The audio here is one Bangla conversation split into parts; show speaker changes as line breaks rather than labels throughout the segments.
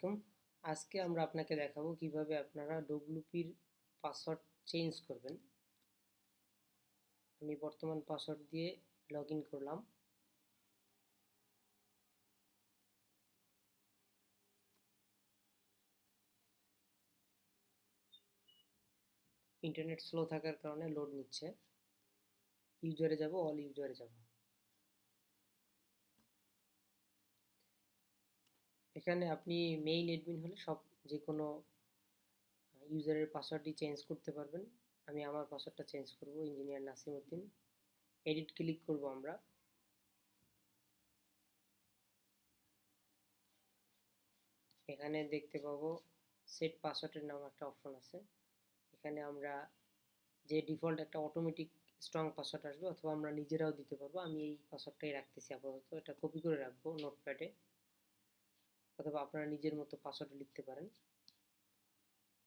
আলাইকুম। আজকে আমরা আপনাকে দেখাবো কিভাবে আপনারা ডব্লিউপির পাসওয়ার্ড চেঞ্জ করবেন। আমি বর্তমান পাসওয়ার্ড দিয়ে লগ ইন করলাম। ইন্টারনেট স্লো থাকার কারণে লোড নিচ্ছে। ইউজারে যাব, অল ইউজারে যাব। এখানে আপনি মেইন অ্যাডমিন হলে যে কোনো ইউজারের পাসওয়ার্ডই চেঞ্জ করতে পারবেন। আমি আমার পাসওয়ার্ডটা চেঞ্জ করব, engineer Nasim Uddin. Edit click করব আমরা। এখানে দেখতে পাবো সেট পাসওয়ার্ডের নাম একটা অপশন আছে। এখানে আমরা যে ডিফল্ট একটা অটোমেটিক স্ট্রং পাসওয়ার্ড আসবে, অথবা আমরা নিজেরাও দিতে পারবো। আমি এই পাসওয়ার্ডটাই রাখতেছি আপাতত, এটা কপি করে রাখবো নোটপ্যাডে, অথবা আপনারা নিজের মতো পাসওয়ার্ড লিখতে পারেন।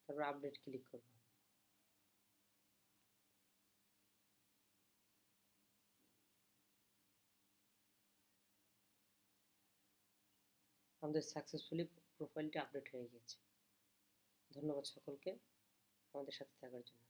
তারপর আপডেট ক্লিক করব। আমাদের সাকসেসফুলি প্রোফাইলটি আপডেট হয়ে গেছে। ধন্যবাদ সকলকে আমাদের সাথে থাকার জন্য।